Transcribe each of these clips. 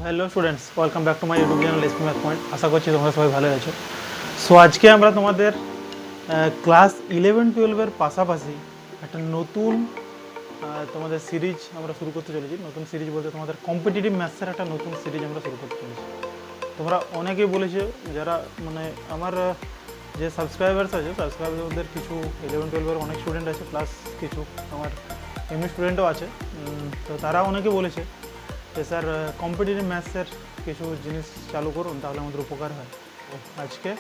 Hello students, welcome back to my YouTube channel SP math point. আশা করছি তোমরা সবাই ভালো আছো। সো আজকে আমরা তোমাদের ক্লাস 11-12-এর পাশাপাশি একটা নতুন তোমাদের সিরিজ আমরা শুরু করতে চলেছি। নতুন সিরিজ বলতে তোমাদের কম্পিটিটিভ ম্যাথসের একটা নতুন সিরিজ আমরা শুরু করতে চলেছি। তোমরা অনেকেই বলেছো, যারা মানে আমার যে সাবস্ক্রাইবার্স আছে, সাবস্ক্রাইবারদের কিছু 11-12-এর অনেক স্টুডেন্ট আছে, প্লাস কিছু আমার এমএ স্টুডেন্টও আছে। তো তারা অনেকে বলেছে যে স্যার কম্পিটিটিভ ম্যাথসের কিছু জিনিস চালু করুন, তাহলে আমাদের উপকার হয়। আজকে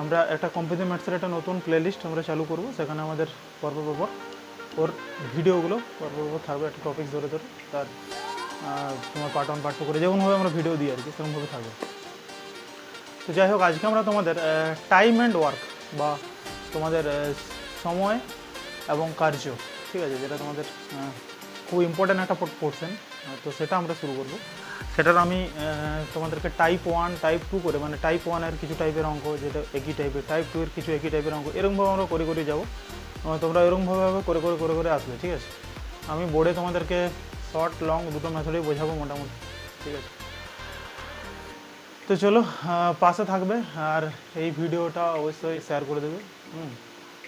আমরা একটা কম্পিটিটিভ ম্যাথসের একটা নতুন প্লেলিস্ট আমরা চালু করব। সেখানে আমাদের পর্ব ওর ভিডিওগুলো পর্ব থাকবে, একটা টপিক ধরে ধরে তার তোমার পার্ট 1 পার্ট 2 করে যেমনভাবে আমরা ভিডিও দিই আর কি, সেরকমভাবে থাকবে। তো যাই হোক, আজকে আমরা তোমাদের টাইম অ্যান্ড ওয়ার্ক বা তোমাদের সময় এবং কার্য, ঠিক আছে, যেটা তোমাদের খুব ইম্পর্ট্যান্ট একটা পোর্শন, তো সেটা আমরা শুরু করব। সেটার আমি তোমাদেরকে টাইপ 1 টাইপ 2 করে, মানে টাইপ 1-এর কিছু টাইপের অঙ্ক যেটা একই টাইপের, টাইপ 2-এর কিছু একই টাইপের অঙ্ক, এরকমভাবে আমরা করে যাবো। তোমরা এরকমভাবে করে আসবে, ঠিক আছে। আমি বোর্ডে তোমাদেরকে শর্ট লং দুটো মেথডেই বোঝাবো মোটামুটি, ঠিক আছে। তো চলো, পাশে থাকবে আর এই ভিডিওটা অবশ্যই শেয়ার করে দেবে।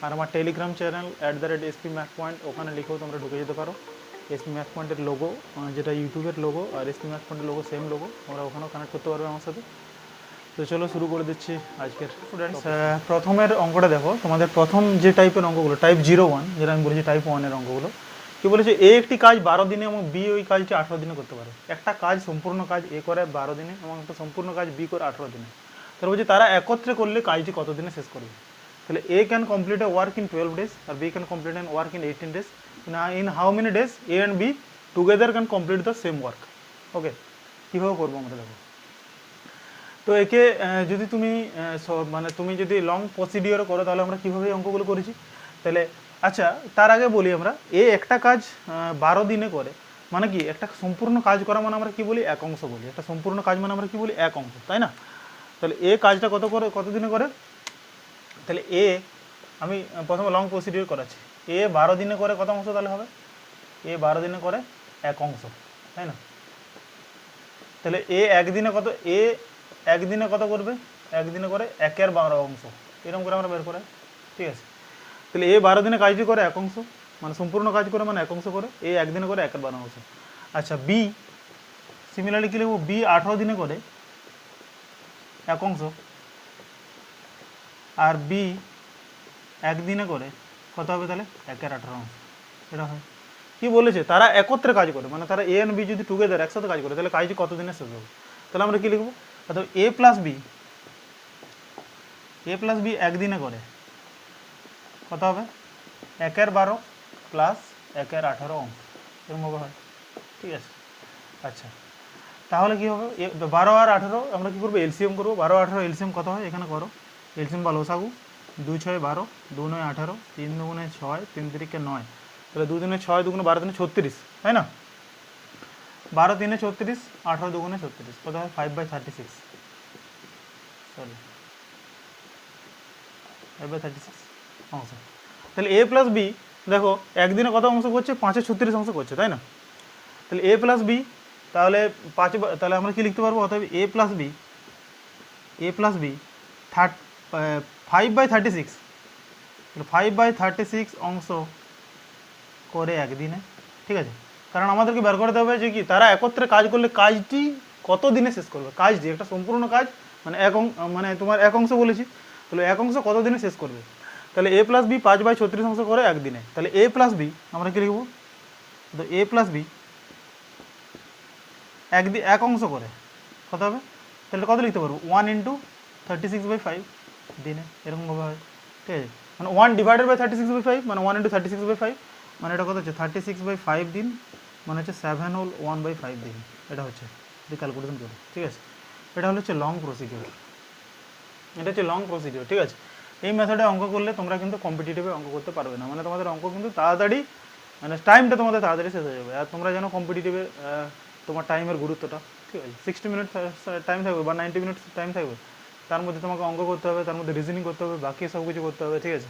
আর আমার Telegram channel @SP Math Point, ওখানে লিখেও তোমরা ঢুকে যেতে পারো। এসপি ম্যাথ পয়েন্টের লোগো, যেটা ইউটিউবের লোগো, আর এসপি ম্যাথ পয়েন্টের লোগো সেম লোগো, তোমরা ওখানেও কানেক্ট করতে পারবে আমার সাথে। তো চলো শুরু করে দিচ্ছি আজকের। স্টুডেন্টস, প্রথমের অঙ্কটা দেখো। তোমাদের প্রথম যে টাইপের অঙ্কগুলো, টাইপ 01, যেটা আমি বলেছি টাইপ 1-এর অঙ্কগুলো, কি বলেছে, এ একটি কাজ 12 দিনে এবং বি ওই কাজটি 18 দিনে করতে পারে। একটা কাজ, সম্পূর্ণ কাজ এ করে 12 দিনে এবং একটা সম্পূর্ণ কাজ বি করে 18 দিনে। তাহলে বলছি তারা একত্রে করলে কাজটি কত দিনে শেষ করবে। তাহলে A can complete a work in 12 days আর B can complete an work in 18 days। In how many days A and B together can complete the same work. Okay, কীভাবে করবো আমরা দেখো। তো একে যদি তুমি মানে তুমি যদি লং প্রসিডিওর করো, তাহলে আমরা কীভাবে অঙ্কগুলো করেছি। তাহলে আচ্ছা, তার আগে বলি, আমরা এ একটা কাজ 12 দিনে করে, মানে কি একটা সম্পূর্ণ কাজ করা মানে আমরা কি বলি, এক অংশ বলি। একটা সম্পূর্ণ কাজ মানে আমরা কি বলি, এক অংশ, তাই না। তাহলে এ কাজটা কত দিনে করে। তাহলে এ, আমি প্রথমে লং প্রসিডিওর করাচ্ছি। এ 12 দিনে করে কত অংশ তাহলে হবে, এ 12 দিনে করে এক অংশ, তাই না। তাহলে এ একদিনে কত, এ একদিনে কত করবে, একদিনে করে 1/12 অংশ, এরকম করে আমরা বের করে, ঠিক আছে। তাহলে এ 12 দিনে কাজটি করে এক অংশ, মানে সম্পূর্ণ কাজ করে মানে এক অংশ করে, এ একদিনে করে 1/12 অংশ। আচ্ছা, বি সিমিলারলি কি লিখবো, বি 18 দিনে করে এক অংশ, আর বি একদিনে করে কত হবে তাহলে 1/18 অংশ। এটা হয় কি বলেছে, তারা একত্রে কাজ করে, মানে তারা এ অ্যান্ড বি যদি টুগেদার একসাথে কাজ করে, তাহলে কাজটি কত দিনে শেষ হবে। তাহলে আমরা কি লিখবো, অর্থাৎ এ প্লাস বি একদিনে করে কত হবে, 1/12 প্লাস 1/18 অংশ, এরকমভাবে হয়, ঠিক আছে। আচ্ছা, তাহলে কী হবে, 12 আর 18 আমরা কী করবো, এলসিএম করবো। 12 18 এলসিএম কত হয়, এখানে করো এলসিএম বা লসাগু। 2 6 12, 2 9 18, 3 2 6, 3 3 9, তাহলে 2 3 6, 2 12 3 36, তাই না। 12 3 36, 18 2 36, কত হয় 5/36, সরি 5/36 অংশ। তাহলে এ প্লাস বি দেখো একদিনে কত অংশ করছে, 5/36 অংশ করছে, তাই না। তাহলে এ প্লাস বি, তাহলে তাহলে আমরা কি লিখতে পারবো, অতএব এ প্লাস বি 5/36, 5/36 অংশ করে একদিনে, ঠিক আছে। কারণ আমাদেরকে বের করতে হবে যে কি, তারা একত্রে কাজ করলে কাজটি কত দিনে শেষ করবে। কাজটি একটা সম্পূর্ণ কাজ, মানে মানে তোমার এক অংশ বলেছি, তাহলে এক অংশ কত দিনে শেষ করবে। তাহলে এ প্লাস বি 5/36 অংশ করে একদিনে। তাহলে এ প্লাস বি আমরা কি লিখবো, তো এ প্লাস বি এক অংশ করে কত হবে, তাহলে কত লিখতে পারবো, 1 × 36/5 দিনে, এরকমভাবে হয়, ঠিক আছে। মানে 1 / 36/5, মানে 1 × 36/5, মানে এটা কত হচ্ছে 36/5 দিন, মানে হচ্ছে 7 হোল 1/5 দিন, এটা হচ্ছে ক্যালকুলেশন করে, ঠিক আছে। এটা হচ্ছে লং প্রসিডিওর, এটা হচ্ছে লং প্রসিডিওর, ঠিক আছে। এই মেথডে অঙ্ক করলে তোমরা কিন্তু কম্পিটিটিভে অঙ্ক করতে পারবে না, মানে তোমাদের অঙ্ক কিন্তু তাড়াতাড়ি, মানে টাইমটা তোমাদের তাড়াতাড়ি শেষ হয়ে যাবে। আর তোমরা জানো কম্পিটিটিভে তোমার টাইমের গুরুত্বটা, ঠিক আছে। 60 মিনিট টাইম থাকবে বা 90 মিনিট টাইম থাকবে, তার মধ্যে তোমাকে অঙ্ক করতে হবে, তার মধ্যে রিজনিং করতে হবে, বাকি সব কিছু করতে হবে, ঠিক আছে।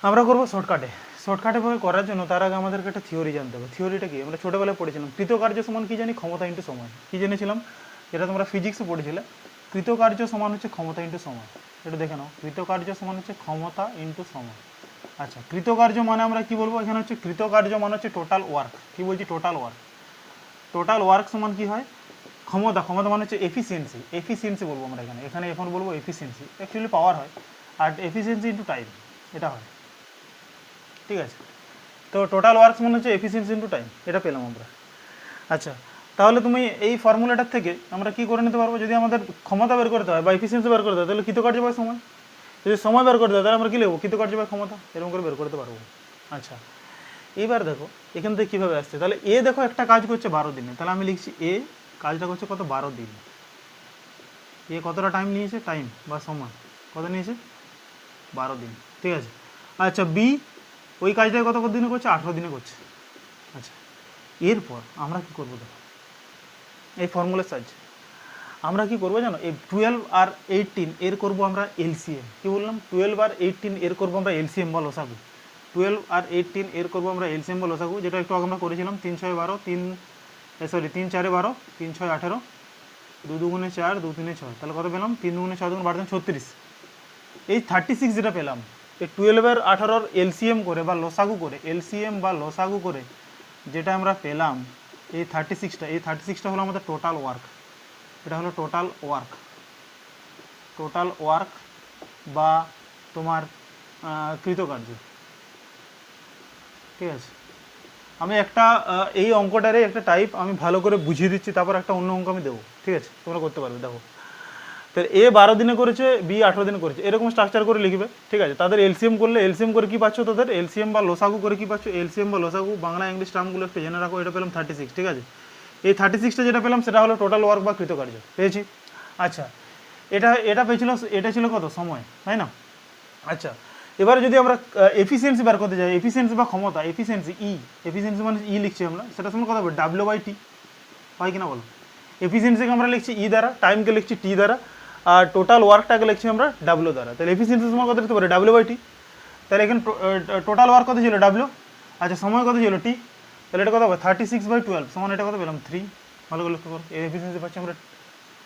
আমরা করবো শর্টকাটে। শর্টকাটে ভাবে করার জন্য তার আগে আমাদেরকে একটা থিওরি জানতে হবে। থিওরিটা কি? আমরা ছোটোবেলায় পড়েছিলাম কৃতকার্য সমান কি জানি, ক্ষমতা ইন্টু সময়। কি জেনেছিলাম? যেটা তোমরা ফিজিক্সে পড়েছিলে, কৃতকার্য সমান হচ্ছে ক্ষমতা ইন্টু সময়। এটা দেখে নাও, কৃতকার্য সমান হচ্ছে ক্ষমতা ইন্টু সময়। আচ্ছা, কৃতকার্য মানে আমরা কি বলবো? এখানে হচ্ছে কৃতকার্য মানে হচ্ছে টোটাল ওয়ার্ক। কি বলছি? Total work. টোটাল ওয়ার্ক সমান কি হয়? ক্ষমতা। ক্ষমতা মানে হচ্ছে এফিসিয়েন্সি। এফিসিয়েন্সি বলবো আমরা এখানে। এখানে এখন বলবো এফিসিয়েন্সি। অ্যাকচুয়ালি পাওয়ার হয়, আর এফিসিয়েন্সি ইন্টু টাইম এটা হয়। ঠিক আছে, তো টোটাল ওয়ার্কস মানে হচ্ছে এফিসিয়েন্সি ইন্টু টাইম, এটা পেলাম আমরা। আচ্ছা, তাহলে তুমি এই ফর্মুলাটার থেকে আমরা কি করে নিতে পারবো? যদি আমাদের ক্ষমতা বের করতে হয় বা এফিসিয়েন্সি বের করতে হয়, তাহলে কৃতকার্য বাই সময়। যদি সময় বের করতে হয় তাহলে আমরা কী লিখবো? কৃতকার্য বাই ক্ষমতা, এরকম করে বের করতে পারবো। আচ্ছা, এবার দেখো এখান থেকে কীভাবে আসছে। তাহলে এ দেখো একটা কাজ করছে 12 দিনে, তাহলে আমি লিখছি এ কাজটা করছে কত? 12 দিন। এ কতটা টাইম নিয়েছে? টাইম বা সময় কত নিয়েছে? 12 দিন। ঠিক আছে। আচ্ছা, বি ওই কাজটা কত দিনে করছে? 18 দিনে করছে। আচ্ছা, এরপর আমরা কি করবো? দেখো এই ফর্মুলার সাহায্যে আমরা কি করবো জানো? এই 12 আর 18 এর করবো আমরা এলসিএম। কি বললাম? 12 আর 18 এর করবো আমরা এলসিএম বা লসাগু। 12 আর 18 এর করবো আমরা এলসিএম বা লসাগু, যেটা একটু আগে আমরা করেছিলাম। 3 6 12, 3 3 4 12, 3 6 18, 2 2 গুণে 4, 2 3 6, তাহলে কত পেলাম? 3 2 গুণে 6 2 12 36। এই 36 যেটা পেলাম, এই 12 আর 18 এলসিএম করে বা লসাগু করে, এলসিএম বা লসাগু করে যেটা আমরা পেলাম, এই 36টা, এই 36টা হলো আমাদের টোটাল ওয়ার্ক। এটা হলো টোটাল ওয়ার্ক। টোটাল ওয়ার্ক বা তোমার কৃতকার্য। ঠিক আছে, আমি একটা এই অঙ্কটারে একটা টাইপ আমি ভালো করে বুঝিয়ে দিচ্ছি, তারপর একটা অন্য অঙ্ক আমি দেবো। ঠিক আছে, তোমরা করতে পারবে। দেখো, তাহলে এ 12 দিনে করেছে, বি 18 দিনে করেছে, এরকম স্ট্রাকচার করে লিখবে। ঠিক আছে, তাদের এলসিএম করলে এলসিএম করে কি পাচ্ছ? তাদের এলসিএম বা লসাগু করে কি পাচ্ছ? এলসিএম বা লসাগু বাংলা ইংলিশ টার্মগুলো একটু জেনে রাখো। এটা পেলাম 36। ঠিক আছে, এই 36টা যেটা পেলাম সেটা হলো টোটাল ওয়ার্ক বা কৃতকার্য পেয়েছি। আচ্ছা, এটা পেয়েছিল, এটা ছিল কত? সময়, তাই না? আচ্ছা, এবারে যদি আমরা এফিসিয়েন্সি বার করতে যাই, এফিসিয়েন্সি বা ক্ষমতা, এফিসিয়েন্সি ই, এফিসিয়েন্সি মানে ই লিখছি আমরা, সেটা সময় কত হবে? W by T. হয় কিনা বলো? এফিসিয়েন্সিকে আমরা লিখছি ই দ্বারা, টাইমকে লিখছি টি দ্বারা, আর টোটাল ওয়ার্কটাকে লিখছি আমরা ডাব্লিউ দ্বারা। তাহলে এফিসিয়েন্সি সময় কত লিখতে পারি? W by T. তাহলে এখানে টোটাল ওয়ার্ক কত ছিল? ডাব্লিউ। আচ্ছা, সময় কত ছিল? টি। তাহলে এটা কত হবে? 36/12 সমান এটা কত পেলাম? 3। ভালো করে লক্ষ্য করো, এর এফিসিয়েন্সি পাচ্ছি আমরা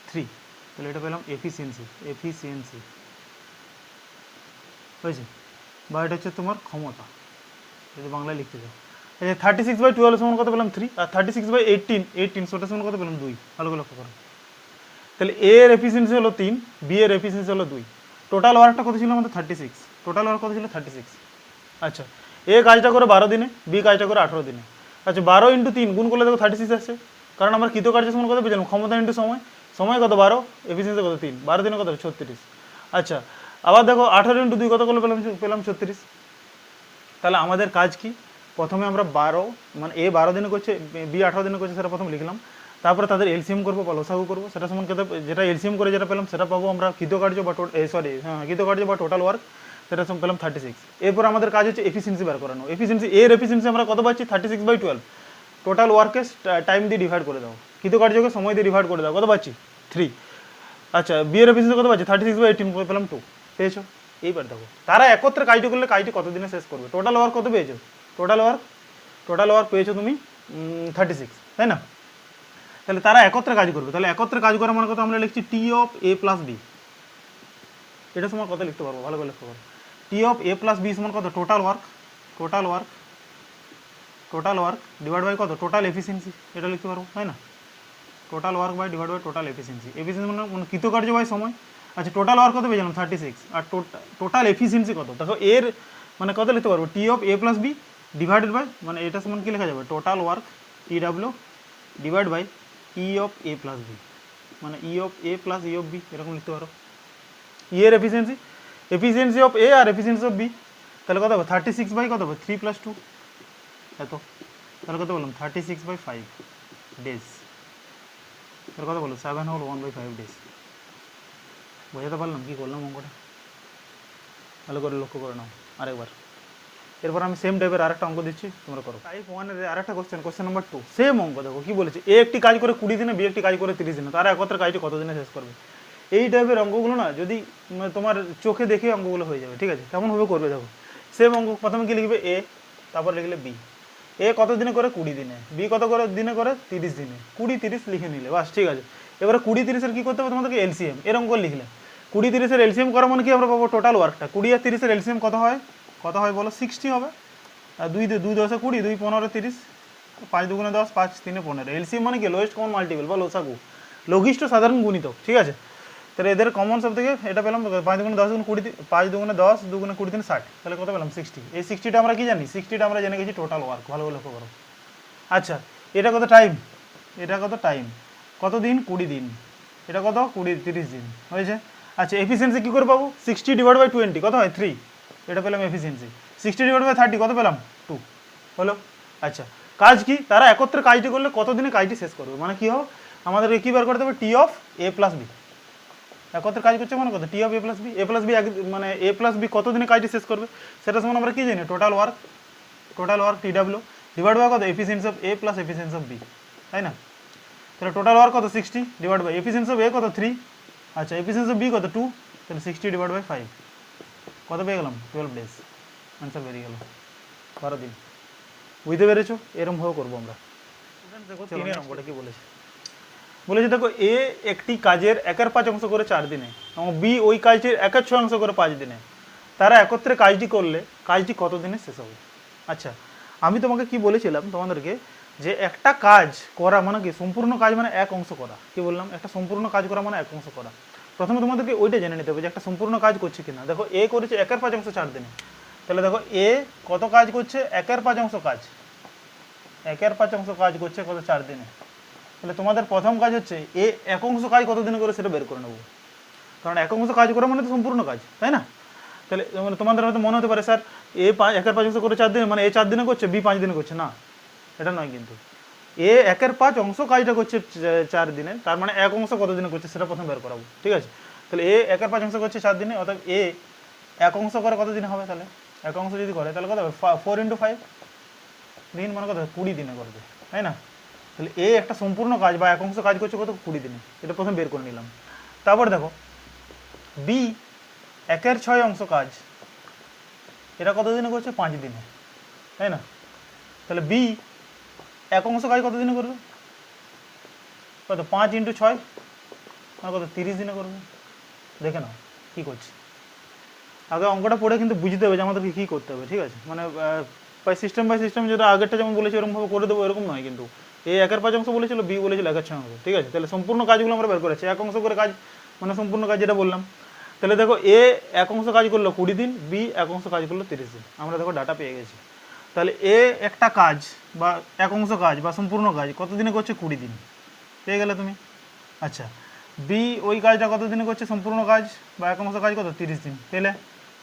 3। তাহলে এটা পেলাম এফিসিয়েন্সি। এফিসিয়েন্সি হয়েছে, বা এটা হচ্ছে তোমার ক্ষমতা, যদি বাংলায় লিখতে চাও। এই যে 36/12 সমান কত পেলাম? 3। আর 36/18 সেটা সমান কত পেলাম? 2। ভালো করে লক্ষ্য করো। তাহলে এ এর এফিসিয়েন্সি হলো 3, বি এর এফিসিয়েন্সি হলো 2। টোটাল ওয়ার্কটা কত ছিল আমাদের? 36। টোটাল ওয়ার্ক কত ছিল? 36। আচ্ছা, এ কাজটা করে 12 দিনে, বি কাজটা করে 18 দিনে। আচ্ছা, 12 × 3 গুণ করলে দেখো 36 আসছে, কারণ আমরা কৃতকার্য সমান কত পেয়েছিলাম? ক্ষমতা ইন্টু সময়। সময় কত? 12, এফিসিয়েন্সি কত? 3। 12 দিনে কত? 36। আচ্ছা, আবার দেখো 18 × 2 কত করলে পেলাম 36। তাহলে আমাদের কাজ কি? প্রথমে আমরা 12, মানে এ 12 দিনে করছে, বি 18 দিনে করছে, সেটা প্রথমে লিখলাম। তারপরে তাদের এলসিএম করবো বা লসাগু করবো, সেটা সমান কত? যেটা এলসিএম করে যেটা পেলাম সেটা পাবো আমরা কৃতকার্য বা কৃতকার্য বা টোটাল ওয়ার্ক, সেটা সমান পেলাম 36। এরপর আমাদের কাজ হচ্ছে এফিসিয়েন্সি বার করানো। এফিসিয়েন্সি, এর এফিসিয়েন্সি আমরা কত পাচ্ছি? 36/12। টোটাল ওয়ার্কে টাইম দিয়ে ডিভাইড করে দাও, কৃতকার্যকে সময় দিয়ে ডিভাইড করে দাও, কত পাচ্ছি? 3। আচ্ছা, বি এর এফিসিয়েন্সি কত পাচ্ছি? 36/18 পেলাম 2। পেয়েছো? এইবার দেখো তারা একত্রে কাজটি করলে কাজটি কত দিনে শেষ করবে? টোটাল ওয়ার্ক কত পেয়েছো? টোটাল ওয়ার্ক পেয়েছো তুমি 36, তাই না? তাহলে তারা একত্রে কাজ করবে। তাহলে একত্রে কাজ করা মানে কত? আমরা লিখছি T of A plus B. এটা সময় কত লিখতে পারবো? ভালো করে লক্ষ্য করো। T of A plus B সমান কত? টোটাল ওয়ার্ক ডিভাইড বাই কত? Total efficiency. এটা লিখতে পারবো, তাই না? Total work by divide by total efficiency. Efficiency মানে কৃতকার্য বাই সময়। আচ্ছা, টোটাল ওয়ার্ক কত পেয়েছিলাম? 36। আর টোটাল এফিসিয়েন্সি কত? দেখো এর মানে কত লিখতে পারবো? T of A plus B divided by, মানে এটা সমান কি লেখা যাবে? Total work T W divide by E of A plus B, মানে E of A plus E of B, এরকম লিখতে পারো। ই এর এফিসিয়েন্সি অফ এ আর এফিসিয়েন্সি অফ বি, তাহলে কত হবে? 36 বাই কত হবে? 3 + 2 এত। তাহলে কত বললাম? 36/5 ডেজ। তাহলে কত বলো? 7 হোল 1/5 ডেজ। বোঝাতে পারলাম কি করলাম অঙ্কটা? ভালো করে লক্ষ্য করে নাও আরেকবার। এরপর আমি সেম টাইপের আরেকটা অঙ্ক দিচ্ছি, তোমরা করো। টাইপ 1 এর আরেকটা কোশ্চেন নাম্বার 2, সেম অঙ্ক। দেখো কি বলেছে, এ একটি কাজ করে 20 দিনে, বি একটি কাজ করে 30 দিনে, তারা একত্রে কাজটি কত দিনে শেষ করবে? এই টাইপের অঙ্কগুলো না যদি তোমার চোখে দেখে অঙ্কগুলো হয়ে যাবে। ঠিক আছে, কেমনভাবে করবে দেখো। সেম অঙ্ক, প্রথমে কি লিখবে? এ তারপর লিখলে বি। এ কত দিনে করে 20 দিনে, বি কত করে দিনে করে 30 দিনে, 20 30 লিখে নিলে বাস, ঠিক আছে। এবারে 20 30-এর কী করতে হবে তোমাদেরকে, এলসিএম এরকম করে লিখলে 20-30-এর এলসিএম করা মানে কি আমরা পাবো টোটাল ওয়ার্কটা। 20 আর 30-এর এলসিএম কত হয়, কত হয় বলো, 60 হবে। আর 2 10 20, 2 15 30, 5 2 10, 5 3 15। এলসিএম মানে কি, লোয়েস্ট কমন মাল্টিপল বা লসাগু, লঘিষ্ঠ সাধারণ গুণিতক, ঠিক আছে। তাহলে এদের কমন সব থেকে এটা পেলাম 5 2 10 20, 5 2 10, 2 20 3 60, তাহলে কত পেলাম 60। এই 60টা আমরা কি জানি, 60টা আমরা জেনে গেছি টোটাল ওয়ার্ক, ভালো করে লক্ষ্য করো। আচ্ছা, এটা কত টাইম, এটা কত টাইম, কত দিন, 20 দিন, এটা কত 30 দিন হয়েছে। আচ্ছা, এফিসিয়েন্সি কী করে পাবো, 60/20 কত হয় 3, এটা পেলাম এফিসিয়েন্সি। 60/30 কত পেলাম 2, হলো। আচ্ছা, কাজ কি, তারা একত্রে কাজটি করলে কত দিনে কাজটি শেষ করবে, মানে কী হবে আমাদেরকে কী বার করতে হবে, T of A plus B. একত্রে কাজ করছে মানে কত, T of A plus B. A plus B A এ প্লাস বি কত দিনে কাজটি শেষ করবে, সেটা সমান আমরা কী জানি, total work, total work T W divide by কত, efficiency of A plus efficiency of B, তাই না। তাহলে টোটাল ওয়ার্ক কত 60 divide by efficiency of A কত 3, আচ্ছা এফিসিয়েন্সি অফ বি কত 2, তাহলে 60/5 কত পেয়ে গেলাম 12 ডেজ, আনসার বেরিয়ে গেল 12 দিন। বুঝতে পেরেছো, এরকমভাবে করবো আমরা। দেখো 3-এর অঙ্কটা কি বলেছে, বলেছে দেখো এ একটি কাজের 1/5 অংশ করে 4 দিনে এবং বি ওই কাজটির 1/6 অংশ করে 5 দিনে, তারা একত্রে কাজটি করলে কাজটি কত দিনে শেষ হবে। আচ্ছা, আমি তোমাকে কি বলেছিলাম তোমাদেরকে, যে একটা কাজ করা মানে কি, সম্পূর্ণ কাজ মানে এক অংশ করা, কি বললাম, একটা সম্পূর্ণ কাজ করা মানে এক অংশ করা। প্রথমে তোমাদেরকে ওইটা জেনে নিতে হবে যে একটা সম্পূর্ণ কাজ করছে কিনা। দেখো এ করেছে 1/5 অংশ 4 দিনে, তাহলে দেখো এ কত কাজ করছে, 1/5 অংশ কাজ, 1/5 অংশ কাজ করছে কত 4 দিনে। তাহলে তোমাদের প্রথম কাজ হচ্ছে এ এক অংশ কাজ কত দিনে করে সেটা বের করে নেবো, কারণ এক অংশ কাজ করা মানে তো সম্পূর্ণ কাজ, তাই না। তাহলে মানে তোমাদের হয়তো মনে হতে পারে স্যার এ 1/5 অংশ করে 4 দিনে মানে এ 4 দিনে করছে, বি 5 দিনে করছে, না এটা নয় কিন্তু। এ 1/5 অংশ কাজটা করছে 4 দিনে, তার মানে এক অংশ কত দিনে করছে সেটা প্রথম বের করাবো, ঠিক আছে। তাহলে এ 1/5 অংশ করছে 4 দিনে, অর্থাৎ এ এক অংশ করে কত দিনে হবে, তাহলে এক অংশ যদি করে তাহলে কত হবে 4 × 5 দিন, মানে কত 20 দিনে করবে, তাই না। তাহলে এ একটা সম্পূর্ণ কাজ বা এক অংশ কাজ করছে কত 20 দিনে, এটা প্রথম বের করে নিলাম। তারপর দেখো বি 1/6 অংশ কাজ, এটা কত দিনে করছে 5 দিনে, তাই না। তাহলে বি এক অংশ কাজ কত দিনে করবে, কত 5 × 6 মানে কত 30 দিনে করবে। দেখে নাও কী করছে, আগে অঙ্কটা পড়ে কিন্তু বুঝতে হবে যে আমাদেরকে কী করতে হবে, ঠিক আছে। মানে বাই সিস্টেম যেটা আগেরটা যেমন বলেছি এরকমভাবে করে দেবো এরকম নয় কিন্তু। এ 1/5 অংশ বলেছিল, বি বলেছিল 1/6 অংশ, ঠিক আছে। তাহলে সম্পূর্ণ কাজগুলো আমরা বের করেছি, এক অংশ করে কাজ মানে সম্পূর্ণ কাজ যেটা বললাম। তাহলে দেখো এ এক অংশ কাজ করলো 20 দিন, বি এক অংশ কাজ করলো 30 দিন, আমরা দেখো ডাটা পেয়ে গেছি। তাহলে এ একটা কাজ বা এক অংশ কাজ বা সম্পূর্ণ কাজ কত দিনে করছে 20 দিন, পেয়ে গেলে তুমি। আচ্ছা, বি ওই কাজটা কত দিনে করছে সম্পূর্ণ কাজ বা এক অংশ কাজ কত 30 দিন, পেলে।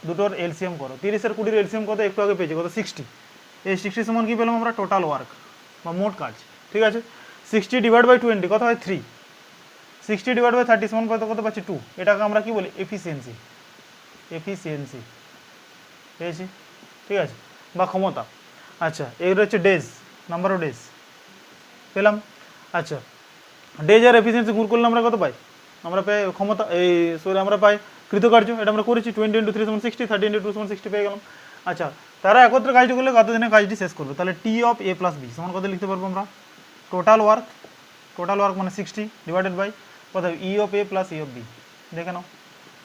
দুটোর এলসিএম করো, 30 আর 20-এর এলসিএম কত, একটু আগে পেয়েছি কত 60। এই 60 সমান কী পেলাম আমরা, টোটাল ওয়ার্ক বা মোট কাজ, ঠিক আছে। 60/20 কত হয় 3, 60/30 সমান কত কত পাচ্ছি 2, এটাকে আমরা কি বলি এফিসিয়েন্সি, এফিসিয়েন্সি পেয়েছি, ঠিক আছে, বা ক্ষমতা। আচ্ছা, এগুলো হচ্ছে ডেজ, নাম্বার অফ ডেজ পেলাম। আচ্ছা, ডেজ আর এফিসিয়েন্সি গুণ করলে আমরা কত পাই, আমরা পাই ক্ষমতা, এই সরি আমরা পাই কৃতকার্য, এটা আমরা করেছি 20 × 3 = 60, 30 × 2 = 60 পেয়ে গেলাম। আচ্ছা, তারা একত্রে কাজটি করলে কত দিনে কাজটি শেষ করবে, তাহলে টি অফ এ প্লাস বি সমান কত লিখতে পারবো আমরা, টোটাল ওয়ার্ক, টোটাল ওয়ার্ক মানে 60 ডিভাইডেড বাই কত E of A plus E of B, দেখে নাও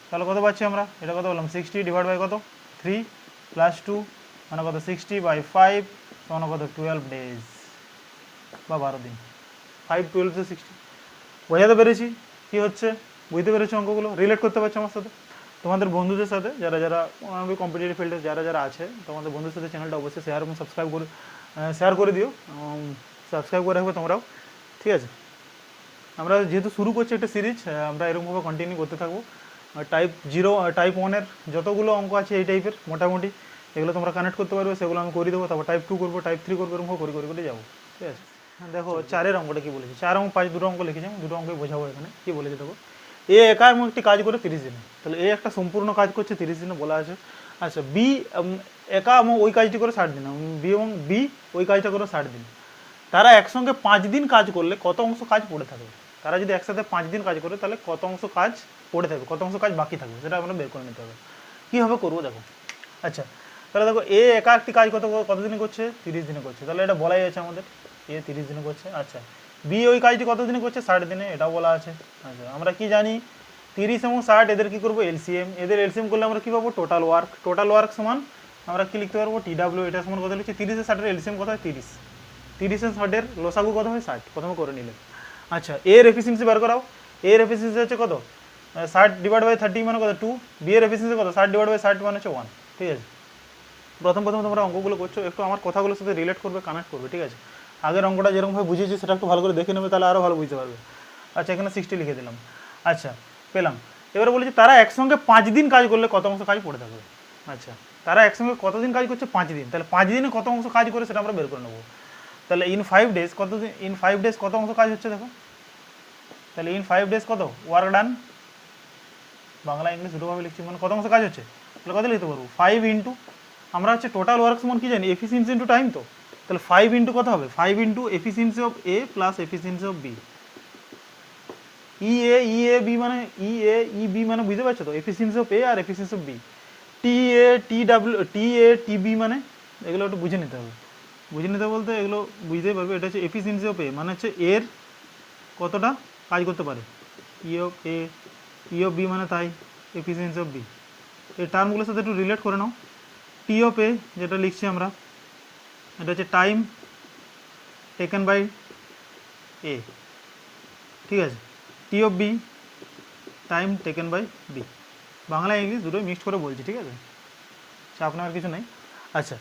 তাহলে কত পাচ্ছি আমরা, এটা কত বললাম 60 ডিভাইড বাই কত 3 + 2 মানে কত 60/5 সমান কত 12 ডেজ বা 12 দিন, 5 12 = 60। বোঝাতে পেরেছি কী হচ্ছে, বুঝতে পেরেছো অঙ্কগুলো, রিলেট করতে পারছো আমার সাথে, তোমাদের বন্ধুদের সাথে যারা যারা কম্পিটিটিভ ফিল্ডে যারা যারা আছে, তোমাদের বন্ধুদের সাথে চ্যানেলটা অবশ্যই শেয়ার এবং শেয়ার করে দিও, সাবস্ক্রাইব করে রাখবে তোমরাও, ঠিক আছে। আমরা যেহেতু শুরু করছি একটা সিরিজ, আমরা এরকমভাবে কন্টিনিউ করতে থাকবো। টাইপ 0 টাইপ 1-এর যতগুলো অঙ্ক আছে এই টাইপের মোটামুটি এগুলো তোমরা কানেক্ট করতে পারবে, সেগুলো আমি করে দেবো। তারপর টাইপ 2 করবো, টাইপ 3 করবো, এরকম করে করে যাবো, ঠিক আছে। দেখো 4-এর অঙ্কটা কী বলেছি, 4 এবং 5 দুটো অঙ্ক লিখেছি, আমি দুটো অঙ্কই বোঝাবো এখানে। কী বলেছে দেখো, এ একা এবং একটি কাজ করে 30 দিনে, তাহলে এ একটা সম্পূর্ণ কাজ করছে 30 দিনে বলা আছে। আচ্ছা, বি একা এবং ওই কাজটি করে 60 দিন, বি ওই কাজটা করে 60 দিন, তারা একসঙ্গে 5 দিন কাজ করলে কত অংশ কাজ পড়ে থাকবে। তারা যদি একসাথে 5 দিন কাজ করে তাহলে কত অংশ কাজ পড়ে থাকবে, কত অংশ কাজ বাকি থাকবে, সেটা আমরা বের করে নিতে হবে। কীভাবে করবো দেখো। আচ্ছা, তাহলে দেখো এ একা একটি কাজ কতদিনে করছে, 30 দিনে করছে, তাহলে এটা বলাই আছে আমাদের এ 30 দিনে করছে। আচ্ছা বি ওই কাজটি কতদিনে করছে, 60 দিনে, এটাও বলা আছে। আচ্ছা আমরা কি জানি 30 এবং 60 এদের কি করবো এলসিএম, এদের এলসিএম করলে আমরা কি পাবো টোটাল ওয়ার্ক সমান আমরা কি লিখতে পারবো টিডাব্লিউ, এটা সমান কত লিখছি 30 60 এর এলসিএম কত হয় 30, 30 60 লসাগু কত হয় 60, প্রথমে করে নিলে। আচ্ছা এর এফিসিয়েন্সি বের করাও, এর এফিসিয়েন্সি হচ্ছে কত 60 ডিভাইড বাই 30 মানে কত 2, বি এর এফিসিয়েন্সি কত 60 ডিভাইড বাই 60 মানে হচ্ছে 1। ঠিক আছে প্রথম তোমরা অঙ্কগুলো করছো একটু আমার কথাগুলোর সাথে রিলেট করবে, কানেক্ট করবে। ঠিক আছে আগের অঙ্কটা যেরকমভাবে বুঝিয়েছি সেটা একটু ভালো করে দেখে নেবে, তাহলে আরও ভালো বুঝতে পারবে। আচ্ছা এখানে 60 লিখে দিলাম। আচ্ছা পেলাম। এবারে বলেছি তারা একসঙ্গে 5 দিন কাজ করলে কত অংশ কাজ পড়ে থাকবে। আচ্ছা তারা একসঙ্গে কতদিন কাজ করছে 5 দিন, তাহলে 5 দিনে কত অংশ কাজ করে সেটা আমরা বের করে নেবো। তাহলে ইন 5 ডেজ কত অংশ কাজ হচ্ছে দেখো, তাহলে ইন 5 ডেজ কত ওয়ার্ক ডান, বাংলা ইংলিশ দুটোভাবে লিখছি, মানে কত অংশ কাজ হচ্ছে, তাহলে কত লিখতে পারবো 5 ইন্টু, আমরা হচ্ছে টোটাল ওয়ার্ক সমান কি জানি এফিসিয়েন্সি ইন্টু টাইম, তো তাহলে 5 ইন্টু কত হবে 5 into efficiency of A plus efficiency of B. E A B মানে ই বি মানে বুঝতে পারছো তো, এফিসিয়েন্সি অফ এ আর efficiency of B. T A T B মানে এগুলো একটু বুঝে নিতে হবে, বলতে এগুলো বুঝতেই পারবে। এটা হচ্ছে এফিসিয়েন্সি অফ এ মানে হচ্ছে এর কতটা কাজ করতে পারে, ই অফ বি মানে তাই এফিসিয়েন্সি অফ বি। এই টার্মগুলোর সাথে একটু রিলেট করে নাও। টি অফ এ যেটা লিখছি আমরা এটা হচ্ছে টাইম টেকেন বাই এ, ঠিক আছে। T of B time taken by B, Bangla English দুটোই মিক্সড করে বলছি, ঠিক আছে চাপ নেওয়ার কিছু নেই। আচ্ছা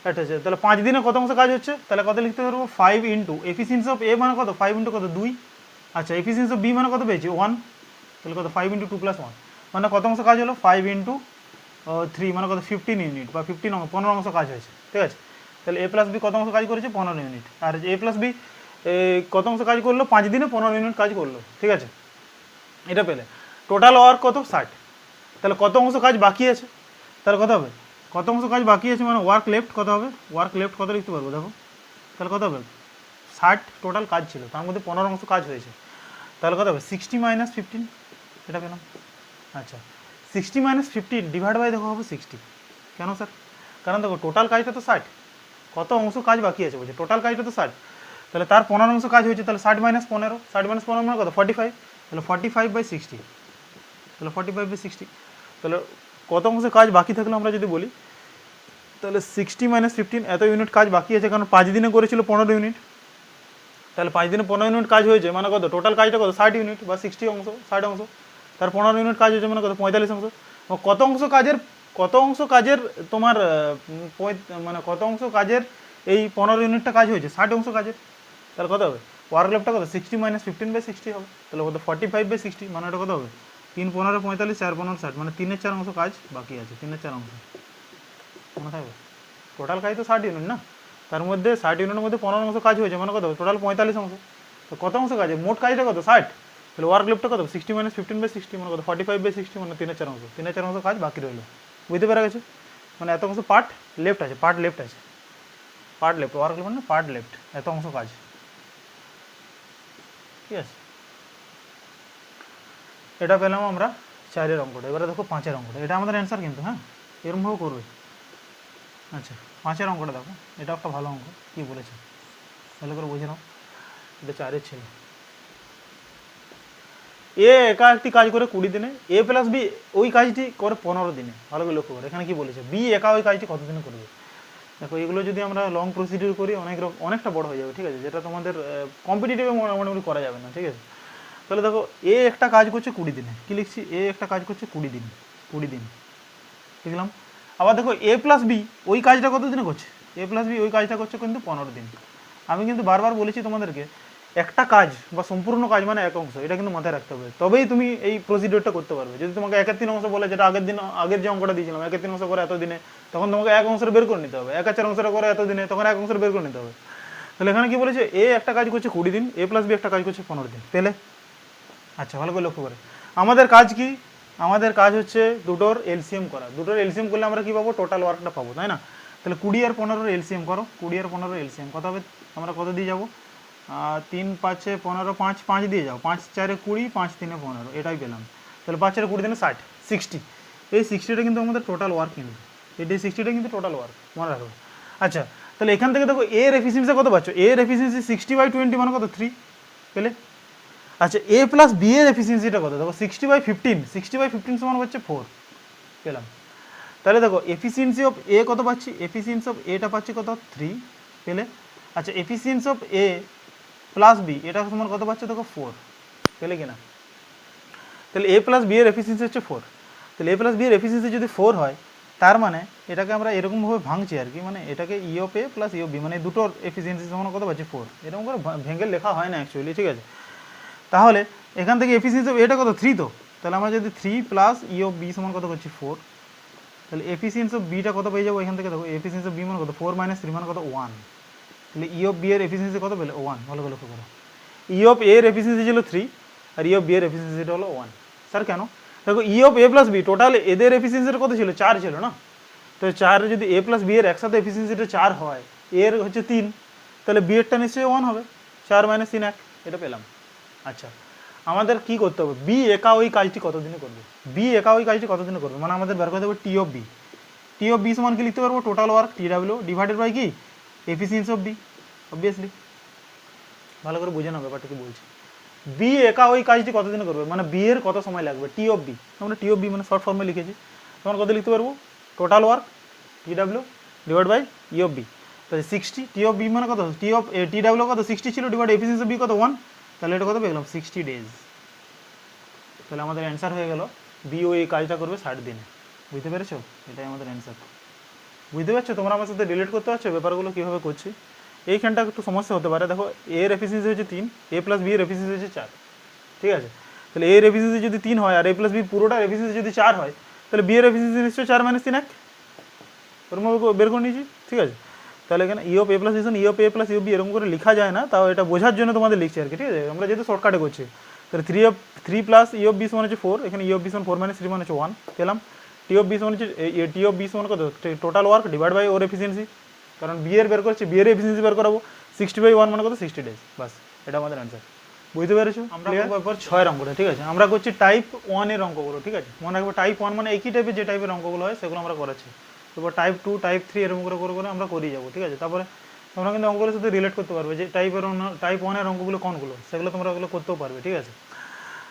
এটা আছে, তাহলে 5 দিনে কত অংশ কাজ হচ্ছে, তাহলে কত লিখতে পারবো 5 ইন্টু এফিসিয়েন্সি অফ এ মানে কত 5 ইন্টু কত 2, আচ্ছা এফিসিয়েন্সি অফ বি মানে কত পেয়েছি 1, তাহলে কত 5 ইন্টু 2 প্লাস 1 মানে কত অংশ কাজ হলো 5 ইন্টু 3 মানে কত 15 ইউনিট বা 15 অংশ কাজ হয়েছে। ঠিক আছে তাহলে এ প্লাস বি কত অংশ কাজ করেছে 15 ইউনিট, আর এ প্লাস বি কত অংশ কাজ করলো 5 দিনে 15 ইউনিট কাজ করলো। ঠিক আছে এটা পেলে টোটাল ওয়ার্ক কত 60, তাহলে কত অংশ কাজ বাকি আছে, তাহলে কত হবে কত অংশ কাজ বাকি আছে মানে ওয়ার্ক লেফট কত হবে, ওয়ার্ক লেফট কত লিখতে পারবো দেখো, তাহলে কত হবে 60 টোটাল কাজ ছিল তার মধ্যে 15 অংশ কাজ হয়েছে, তাহলে কত হবে 60 মাইনাস 15, এটা পেলাম। আচ্ছা 60 মাইনাস 15 ডিভাইড বাই দেখো হবে 60, কেন স্যার, কারণ দেখো টোটাল কাজটা তো 60, কত অংশ কাজ বাকি আছে বলছে টোটাল কাজটা তো 60, তাহলে তার 15 অংশ কাজ হয়েছে, তাহলে 60 মাইনাস 15 মানে কত 45, তাহলে 45 বাই 60, তাহলে 45 বাই 60, তাহলে কত অংশ কাজ বাকি থাকলো আমরা যদি বলি, তাহলে 60 মাইনাস 15 এত ইউনিট কাজ বাকি আছে, কারণ 5 দিনে করেছিল 15 ইউনিট, তাহলে 5 দিনে 15 ইউনিট কাজ হয়েছে মানে কত টোটাল কাজটা কত 60 ইউনিট বা 60 অংশ 60 অংশ, তার 15 ইউনিট কাজ হয়েছে মানে কত 45 অংশ। কত অংশ কাজের তোমার মানে কত অংশ কাজের এই 15 ইউনিটটা কাজ হয়েছে 60 অংশ কাজের, তাহলে কত হবে ওয়ার্ক লেফটটা কত 60 মাইনাস 15 বাই 60 হবে, তাহলে কত 45 বাই 60 মানে এটা কত হবে 3 15 45 4 15 60 মানে 3/4 অংশ কাজ বাকি আছে, 3/4 অংশ মনে থাকবে। টোটাল কাজ তো 60 ইউনিট না, তার মধ্যে 60 ইউনিটের মধ্যে 15 অংশ কাজ হয়েছে মানে কত টোটাল 45 অংশ, তো কত অংশ কাজ মোট কাজটা কত 60, তাহলে ওয়ার্ক লেফটটা কত 60 মাইনাস 15 বাই 60 মানে কত 45 বাই 60 মানে 3/4 অংশ, 3/4 অংশ কাজ বাকি রইলো, বুঝতে পেরে গেছে। মানে এত অংশ পার্ট লেফট আছে পার্ট লেফট ওয়ার্ক লেফট মানে পার্ট লেফট এত অংশ কাজ, ঠিক আছে। এটা পেলাম আমরা 4-এর অঙ্কটা। এবারে দেখো 5-এর অঙ্কটা, এটা আমাদের অ্যান্সার কিন্তু, হ্যাঁ এরকমভাবে করবে। আচ্ছা 5-এর অঙ্কটা দেখো, এটা একটা ভালো অঙ্ক, কী বলেছে ভালো করে বুঝে নাও, এটা 4-এর ছিল। এ একা একটি কাজ করে 20 দিনে, এ প্লাস বি ওই কাজটি করে 15 দিনে, ভালো করে লক্ষ্য করে এখানে কি বলেছে বি একা ওই কাজটি কত দিনে করবে। দেখো এগুলো যদি আমরা লং প্রসিডিউর করি অনেকটা বড় হয়ে যাবে, ঠিক আছে, যেটা তোমাদের কম্পিটিটিভে মোটামুটি করা যাবে না, ঠিক আছে। তাহলে দেখো এ একটা কাজ করছে 20 দিনে, কী লিখছি এ একটা কাজ করছে 20 দিন লিখলাম। আবার দেখো এ প্লাস বি ওই কাজটা কত দিনে করছে, এ প্লাস বি ওই কাজটা করছে কিন্তু 15 দিন। আমি কিন্তু বারবার বলেছি তোমাদেরকে একটা কাজ বা সম্পূর্ণ কাজ মানে এক অংশ, এটা কিন্তু মাথায় রাখতে হবে, তবেই তুমি এই প্রসিডিওরটা করতে পারবে। যদি তোমাকে 1/3 অংশ বলে, যেটা আগের যে অঙ্কটা দিয়েছিলাম 1/3 অংশ করে এত দিনে, তখন তোমাকে এক অংশের বের করে নিতে হবে, 1/4 অংশটা করে এত দিনে, তখন এক অংশের বের করে নিতে হবে। তাহলে এখানে কি বলেছে এ একটা কাজ করছে 20 দিন, এ প্লাস বি একটা কাজ করছে 15 দিন, পেলে। আচ্ছা ভালো করে লক্ষ্য করে আমাদের কাজ কি, আমাদের কাজ হচ্ছে দুটোর এলসিএম করা, দুটোর এলসিএম করলে আমরা কি পাবো টোটাল ওয়ার্কটা পাবো, তাই না। তাহলে 20 আর 15 এলসিএম করো, 20 আর 15 এলসিএম কত হবে, আমরা কত দিয়ে যাবো 3 5 15 5 দিয়ে যাও, 5 4 20 5 3 15 এটাই পেলাম। তাহলে 5 4 20 দিনে 60 এই 60টা কিন্তু আমাদের টোটাল ওয়ার্ক কিন্তু, এটি 60টা কিন্তু টোটাল ওয়ার্ক, মনে রাখবে। আচ্ছা, তাহলে এখান থেকে দেখো এর এফিসিয়েন্সি কত পাচ্ছ, এর এফিসিয়েন্সি 60/20 মানে কত 3 পেলে। আচ্ছা, এ প্লাস বি এর এফিসিয়েন্সিটা কত, দেখো 60/15, 60/15 সমান হচ্ছে 4 পেলাম। তাহলে দেখো এফিসিয়েন্সি অফ এ কত পাচ্ছি, এফিসিয়েন্সি অফ এটা পাচ্ছি কত 3 পেলে। আচ্ছা, efficiency of A plus B এটা সমান কত পাচ্ছে দেখো 4 পেলে কিনা। তাহলে এ প্লাস বি এর এফিসিয়েন্সি হচ্ছে 4, তাহলে এ প্লাস বি এর এফিসিয়েন্সি যদি 4 হয়, তার মানে এটাকে আমরা এরকমভাবে ভাঙছি আর কি, মানে এটাকে E of A plus E of B, মানে দুটোর এফিসিয়েন্সি সমান কত পাচ্ছি 4, এরকম করে ভেঙে লেখা হয় না অ্যাকচুয়ালি, ঠিক আছে। তাহলে এখান থেকে এফিসিয়েন্সি অফ এটা কত 3, তো তাহলে আমরা যদি 3 প্লাস ই অফ বি সমান কত করছি 4, তাহলে এফিসিয়েন্সি অফ বিটা কত পেয়ে যাবো এখান থেকে, দেখো এফিসিয়েন্সি অফ বি মানে কত 4 - 3 মানে কত 1, তাহলে ই অফ বি এর এফিসিয়েন্সি কত পেলে 1, ভালো করে লক্ষ্য করো। ই অফ এ এর এফিসিয়েন্সি ছিল 3 আর ই অফ বি এর এফিসিয়েন্সিটা হলো 1। স্যার কেন, দেখো E of A plus B total এদের এফিসিয়েন্সিটা কত ছিল 4 ছিল না, তো 4 যদি এ প্লাস বি এর একসাথে এফিসিয়েন্সিটা 4 হয়, এর হচ্ছে 3, তাহলে বি এরটা নিশ্চয়ই 1 হবে, 4 - 3 1, এটা পেলাম। আচ্ছা, আমাদের কি করতে হবে, বি একা ওই কাজটি কতদিনে করবে, বি একা ওই কাজটি কতদিনে করবে, মানে আমাদের বের করতে হবে T of B. T of B সমান কি লিখতে পারবো, total work T W divided by কি এফিসিয়েন্সি অফ বি, অবভিয়াসলি। ভালো করে বুঝে নাও ব্যাপারটা কি বলছি। বি একা ওই কাজটি কতদিনে করবে, মানে বি এর কত সময় লাগবে, টি অফ বি, আমরা টি অফ বি মানে শর্ট ফর্মে লিখেছি, তখন কত লিখতে পারবো, total work T W divide by E of B, তাহলে 60, টি অফ বি মানে কত, টি ডাব্লিউ কত 60 ছিল, ডিভাইড এফিসিয়েন্সি অফ বি কত 1, তাহলে এটা কত পেয়ে গেলাম 60 ডেজ। তাহলে আমাদের অ্যান্সার হয়ে গেল বি ও এই কাজটা করবে 60 দিনে। বুঝতে পেরেছো, এটাই আমাদের অ্যান্সার। বুঝতে পারছো, তোমরা আমার সাথে রিলেট করতে পারছো ব্যাপারগুলো কীভাবে করছি। এইখানটা একটু সমস্যা হতে পারে, দেখো এর এফিসিয়েন্সি হচ্ছে 3, এ প্লাস বি এর এফিসিয়েন্সি হচ্ছে 4, ঠিক আছে। তাহলে এর এফিসিয়েন্সি যদি 3 হয় আর এ প্লাস বি পুরোটার এফিসিয়েন্সি যদি 4 হয়, তাহলে বি এর এফিসিয়েন্সি নিশ্চয়ই 4 - 3 1, ওরকম বের করে নিয়েছি, ঠিক আছে। তাহলে এখানে E of A plus E of A plus E of B এরকম করে লেখা যায় না, তাও এটা বোঝার জন্য তোমাদের লিখছি আর কি, ঠিক আছে। আমরা যেহেতু শর্টকাটে করছি, তাহলে 3 প্লাস ই অফ বি সমান হচ্ছে 4, এখানে ই অফ বি সমান 4 - 3 মানে হচ্ছে 1 পেলাম। টি অফ বি সমান হচ্ছে টি অফ বি সমান কত, টোটাল ওয়ার্ক ডিভাইড বাই ওর এফিসিয়েন্সি, কারণ বি এর বের করছি, বি এর এফিসিয়েন্সি বের করাবো, 60/1 মানে কত 60 ডেজ, বাস এটা আমাদের অ্যান্সার। বুঝতে পেরেছো, আমরা ব্যাপার 6 অঙ্কটা, ঠিক আছে। আমরা করছি টাইপ 1 এর অঙ্কগুলো, ঠিক আছে। মনে রাখবো টাইপ 1 মানে একই টাইপের যে টাইপের অঙ্কগুলো হয় সেগুলো আমরা করাচ্ছি, তারপর টাইপ 2 টাইপ 3 এরকম করে করে করে আমরা করিয়ে যাবো, ঠিক আছে। তারপরে তোমরা কিন্তু অঙ্কগুলোর সাথে রিলেট করতে পারবে যে টাইপ 1 এর অঙ্কগুলো কোনগুলো, সেগুলো তোমরা ওগুলো করতেও পারবে, ঠিক আছে।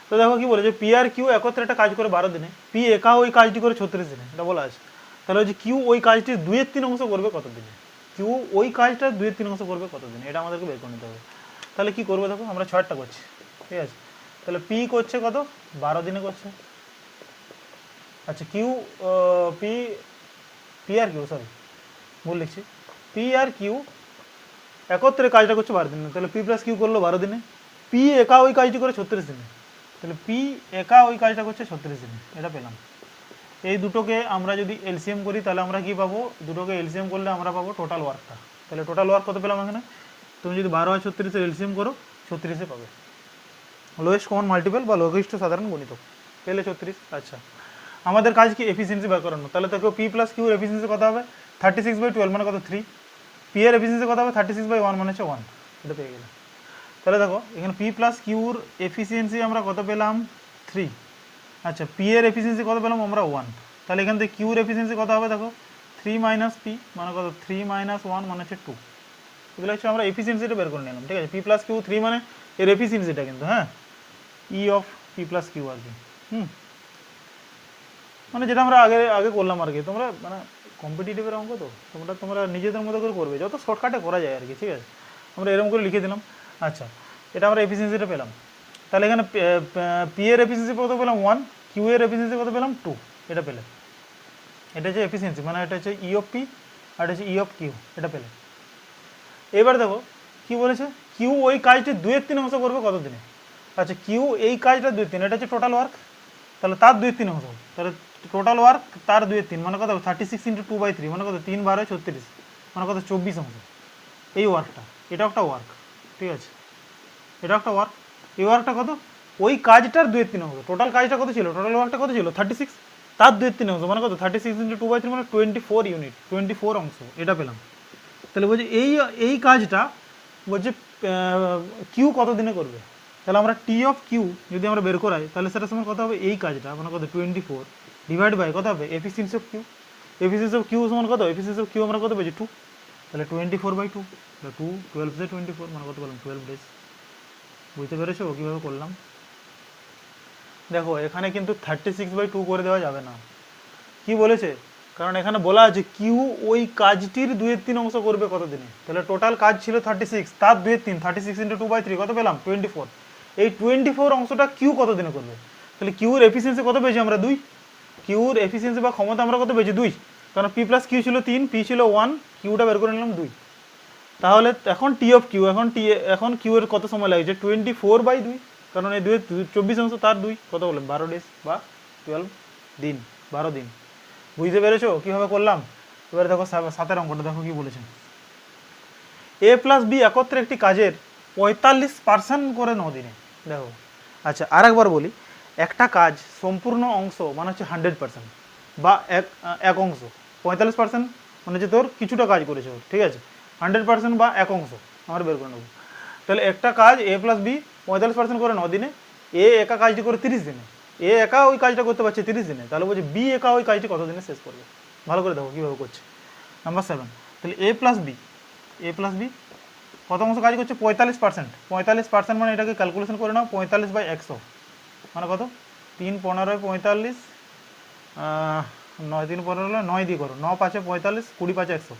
তো দেখো কি বলে যে পি আর কিউ একত্রে একটা কাজ করে 12 দিনে, পি একা ওই কাজটি করে 36 দিনে, এটা বলা আছে। তাহলে হচ্ছে কিউ ওই কাজটির 2/3 অংশ করবে কত দিনে, কিউ ওই কাজটা 2/3 অংশ করবে কত দিনে, এটা আমাদেরকে বের করে নিতে হবে। তাহলে কি করবো, দেখো আমরা 6টা করছি, ঠিক আছে। তাহলে পি করছে কত 12 দিনে করছে। আচ্ছা, Q P P R Q sorry ভুল লিখছি, পি আর কিউ একত্রে কাজটা করছে 12 দিনে, তাহলে পি প্লাস কিউ করলো 12 দিনে, পি একা ওই কাজটি করে 36 দিনে, তাহলে পি একা ওই কাজটা করছে 36 দিনে, এটা পেলাম। এই দুটোকে আমরা যদি এলসিএম করি তাহলে আমরা কি পাবো, দুটোকে এলসিএম করলে আমরা পাবো টোটাল ওয়ার্কটা। তাহলে টোটাল ওয়ার্ক কত পেলাম এখানে, তুমি যদি 12 আর 36 এলসিএম করো 36 পাবে, লোয়েস্ট কমন মাল্টিপল বা লঘিষ্ঠ সাধারণ গুণিতক পেলে 36। আচ্ছা, আমাদের কাজ কি এফিসিয়েন্সি বের করানো, তাহলে দেখো পি প্লাস কিউর এফিসিয়েন্সি কত হবে 36/12 মানে কত 3, পি এর এফিসিয়েন্সি কত হবে 36/1 মানে হচ্ছে 1, এটা পেয়ে গেলে। তাহলে দেখো এখানে পি প্লাস কিউর এফিসিয়েন্সি আমরা কত পেলাম 3, আচ্ছা পি এর এফিসিয়েন্সি কত পেলাম আমরা 1, তাহলে এখান থেকে কিউর এফিসিয়েন্সি কত হবে দেখো 3 - পি মানে কত 3 - 1 মানে হচ্ছে 2, এগুলো হচ্ছে আমরা এফিসিয়েন্সিটা বের করে নিলাম, ঠিক আছে। পি প্লাস কিউ 3 মানে এর এফিসিয়েন্সিটা কিন্তু, হ্যাঁ E of P plus Q আর কি, মানে যেটা আমরা আগে আগে করলাম আর কি। তোমরা মানে কম্পিটিটিভের অঙ্ক তো তোমরা নিজেদের মতো করে করবে, যত শর্টকাটে করা যায় আর কি, ঠিক আছে। আমরা এরকম করে লিখে দিলাম। আচ্ছা, এটা আমরা এফিসিয়েন্সিটা পেলাম, তাহলে এখানে পি এর এফিসিয়েন্সি কত পেলাম 1, কিউ এর এফিসিয়েন্সি কত পেলাম 2, এটা পেলে। এটা হচ্ছে এফিসিয়েন্সি, মানে এটা হচ্ছে ই অফ পি আর এটা হচ্ছে ই অফ কিউ, এটা পেলে। এবার দেখো কি বলেছে, কিউ ওই কাজটি 2/3 অংশ করবে কত দিনে। আচ্ছা, কিউ এই কাজটা 2/3, এটা হচ্ছে টোটাল ওয়ার্ক, তাহলে তার 2/3 অংশ, তাহলে টোটাল ওয়ার্ক তার 2/3 মানে কত 36 × 2/3 মানে কত 3 12 36 মানে কত 24 অংশ। এই ওয়ার্কটা, এটা একটা ওয়ার্ক, ঠিক আছে, এটা একটা ওয়ার্ক। এই ওয়ার্কটা কত, ওই কাজটার 2/3 অংশ, টোটাল কাজটা কত ছিল, টোটাল ওয়ার্কটা কত ছিল 36, তার 2/3 অংশ মানে কত 36 × 2/3 মানে 24 ইউনিট, 24 অংশ, এটা পেলাম। তাহলে বলছি এই কাজটা বলছে কিউ কত দিনে করবে, তাহলে আমরা টি অফ কিউ যদি আমরা বের করাই তাহলে সেটার সময় কত হবে, এই কাজটা মানে কত 24 ডিভাইড বাই কত হবে efficiency of Q. Efficiency of Q সমান কত, এফিসিয়েন্সি অফ কিউ আমরা কত পেয়েছি 2, তাহলে 24/2, তাহলে 2 12 24 মানে কত বললাম 12 ডেজ। বুঝতে পেরেছো কীভাবে করলাম? দেখো এখানে কিন্তু 36/2 করে দেওয়া যাবে না। কি বলেছে? কারণ এখানে বলা আছে কিউ ওই কাজটির 2/3 অংশ করবে কত দিনে। তাহলে টোটাল কাজ ছিল 36, তার 2/3, 36 × 2/3 কত পেলাম 24। এই 24 অংশটা কিউ কত দিনে করবে? তাহলে কিউর এফিসিয়েন্সি কত পেয়েছি আমরা 2, কিউর এফিসিয়েন্সি বা ক্ষমতা আমরা কত পেয়েছি 2, কারণ পি প্লাস কিউ ছিল 3, পি ছিল 1, কিউটা বের করে নিলাম 2। তাহলে এখন টি অফ কিউ, এখন কিউ এর কত সময় লাগছে 24/2, কারণ এই 24 অংশ তার 2 কত বললেন 12 ডেজ বা 12 দিন, 12 দিন। বুঝতে পেরেছো কীভাবে করলাম? এবারে দেখো 7 অঙ্কটা দেখো কি বলেছেন। এ প্লাস বি একত্রে একটি কাজের 45% করে 9 দিনে। দেখো আচ্ছা আর একবার বলি, একটা কাজ সম্পূর্ণ অংশ মানে হচ্ছে 100% বা এক অংশ, 45% মানে হচ্ছে তোর কিছুটা কাজ করেছে, ঠিক আছে, 100% বা এক অংশ আমরা বের করে নেবো। তাহলে একটা কাজ এ প্লাস বি 45% করে 9 দিনে, এ একা কাজটি করে 30 দিনে, এ একা ওই কাজটা করতে পারছে 30 দিনে, তাহলে বলছে বি একা ওই কাজটি কত দিনে শেষ করবে। ভালো করে দেখো কীভাবে করছে। নাম্বার 7, তাহলে এ প্লাস বি কত অংশ কাজ করছে 45%, 45% মানে এটাকে ক্যালকুলেশন করে নাও 45/100 মানে কত 3 15 45, 9 3 15 হলো 9 দিয়ে করো, 9 5 45, 20 5 100,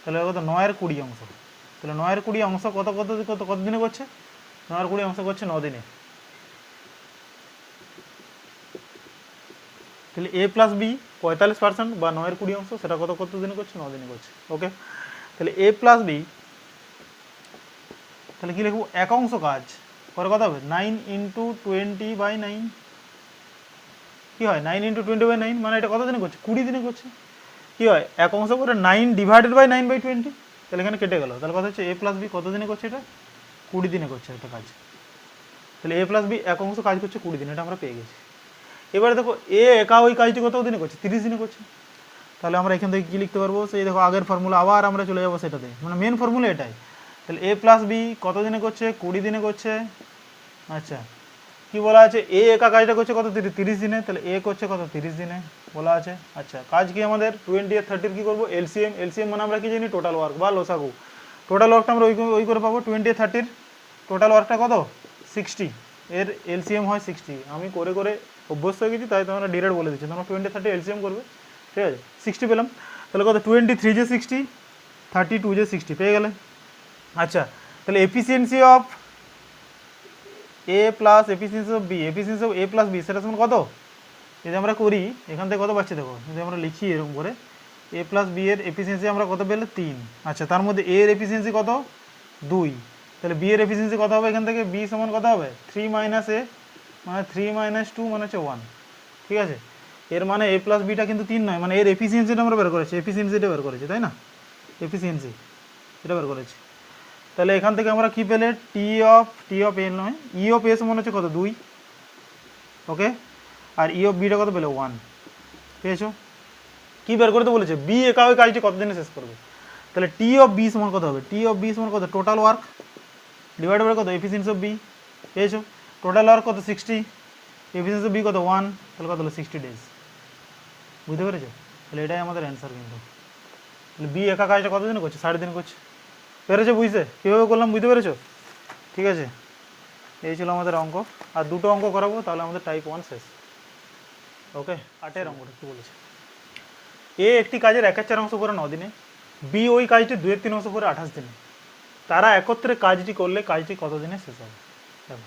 তাহলে কত 9/20 অংশ। তাহলে 9/20 অংশ কত কত কত কত দিনে করছে, 9/20 অংশ করছে 9 দিনে। তাহলে এ প্লাস বি 45% বা 9/20 অংশ সেটা কত কত দিনে করছে 9 দিনে করছে। ওকে, তাহলে এ প্লাস বি, তাহলে কী লিখবো এক অংশ কাজ করে কত হবে 9 × 20/9, কী হয় 9 × 20/9 মানে এটা কত দিনে করছে 20 দিনে করছে। কী হয় এক অংশ করে 9 / 9/20, তাহলে এখানে কেটে গেল, তাহলে কথা হচ্ছে এ প্লাস বি কত দিনে করছে এটা 20 দিনে করছে একটা কাজ। তাহলে এ প্লাস বি এক অংশ কাজ করছে 20 দিন, এটা আমরা পেয়ে গেছি। এবারে দেখো এ একা ওই কাজটি কত দিনে করছে 30 দিনে করছে। তাহলে আমরা এখান থেকে কী লিখতে পারবো, সেই দেখো আগের ফর্মুলা আবার আমরা চলে যাবো সেটাতে, মানে মেন ফর্মুলা এটাই। তাহলে এ প্লাস বি কত দিনে করছে 20 দিনে করছে। আচ্ছা কি বলা আছে, এ একা কাজটা করছে কত 30 দিনে, তাহলে এ করছে কত 30 দিনে বলা আছে। আচ্ছা কাজ কি আমাদের 20 আর 30 কী করবো এলসিএম মানে আমরা কি জানি টোটাল ওয়ার্ক বা লসাগু। টোটাল ওয়ার্কটা আমরা ওই করে পাবো 20 আর 30, টোটাল ওয়ার্কটা কত 60, এর এলসিএম হয় 60। আমি করে করে অভ্যস্ত হয়ে গেছি, তাই তোমরা ডিরেক্ট বলে দিচ্ছি, তোমরা 20 30 এলসিএম করবে, ঠিক আছে 60 পেলাম। তাহলে কত 23 যে 60, 32 যে 60 পেয়ে গেলে। আচ্ছা তাহলে efficiency of A plus efficiency of B, efficiency of A plus B সেটা সমান কত, যদি আমরা করি এখান থেকে কত পাচ্ছি দেখো, যদি আমরা লিখি এরকম করে এ প্লাস বি এর এফিসিয়েন্সি আমরা কত পেলে 3। আচ্ছা তার মধ্যে এর এফিসিয়েন্সি কত 2, তাহলে বি এর এফিসিয়েন্সি কত হবে এখান থেকে, বি সমান কত হবে 3 - এ মানে 3 - 2 মানে হচ্ছে 1, ঠিক আছে। এর মানে এ প্লাস বিটা কিন্তু 3 নয়, মানে এর এফিসিয়েন্সিটা আমরা বের করেছি, এফিসিয়েন্সিটা বের করেছি তাই না, এফিসিয়েন্সি এটা বের করেছি। তাহলে এখান থেকে আমরা কী পেলে টি অফ এ নয় ই অফ এ সমান হচ্ছে কত 2, ওকে, আর ই অফ বিটা কত পেলে 1 পেয়েছো। কী বের করতে বলেছে, বি একা ওই কাজটি কত দিনে শেষ করবে। তাহলে টি অফ বি সমান কত হবে, টি অফ বি সমান কত টোটাল ওয়ার্ক ডিভাইড বাই কত এফিসিয়েন্সি অফ বি, পেয়েছো টোটাল ওয়ার্ক কত 60, এফিসিয়েন্সি অফ বি কত 1, তাহলে কত হলো 60 ডেজ। বুঝতে পেরেছো, তাহলে এটাই আমাদের অ্যান্সার কিন্তু। তাহলে বি একা কাজটা কত দিনে করছে 3.5 দিন করছে। পেরেছো বুঝতে কীভাবে করলাম, বুঝতে পেরেছো, ঠিক আছে। এই ছিল আমাদের অঙ্ক, আর দুটো অঙ্ক করাবো তাহলে আমাদের টাইপ 1 শেষ। ওকে 8 অঙ্কটা কী বলেছে, এ একটি কাজের 1/4 অংশ করে 9 দিনে, বি ওই কাজটি 2/3 অংশ করে 28 দিনে, তারা একত্রে কাজটি করলে কাজটি কত দিনে শেষ হবে। দেখো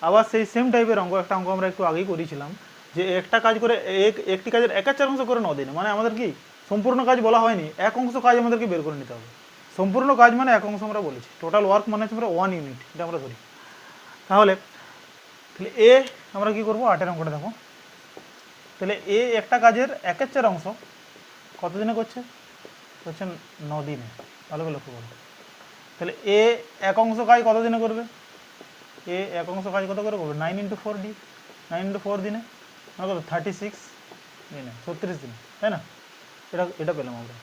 আবার সেই সেম টাইপের অঙ্ক, একটা অঙ্ক আমরা একটু আগেই করেছিলাম, যে একটা কাজ করে একটি কাজের 1/4 অংশ করে 9 দিনে, মানে আমাদের কি সম্পূর্ণ কাজ বলা হয়নি, এক অংশ কাজ আমাদেরকে বের করে নিতে হবে। সম্পূর্ণ কাজ মানে এক অংশ আমরা বলেছি, টোটাল ওয়ার্ক মানে হচ্ছে আমরা 1 ইউনিট, এটা আমরা ধরি। তাহলে এ আমরা কী করবো 8 অঙ্কটা দেখো, তাহলে এ একটা কাজের 1/4 অংশ কত দিনে করছে 9 দিনে, ভালো করে লক্ষ্য করো। তাহলে এ এক অংশ কাজ কত দিনে করবে, এ এক অংশ কাজ কত করে করবে 9 × 4 9 × 4 দিনে মানে কত 36 দিনে, 36 দিনে, তাই না। এটা পেলাম আমরা।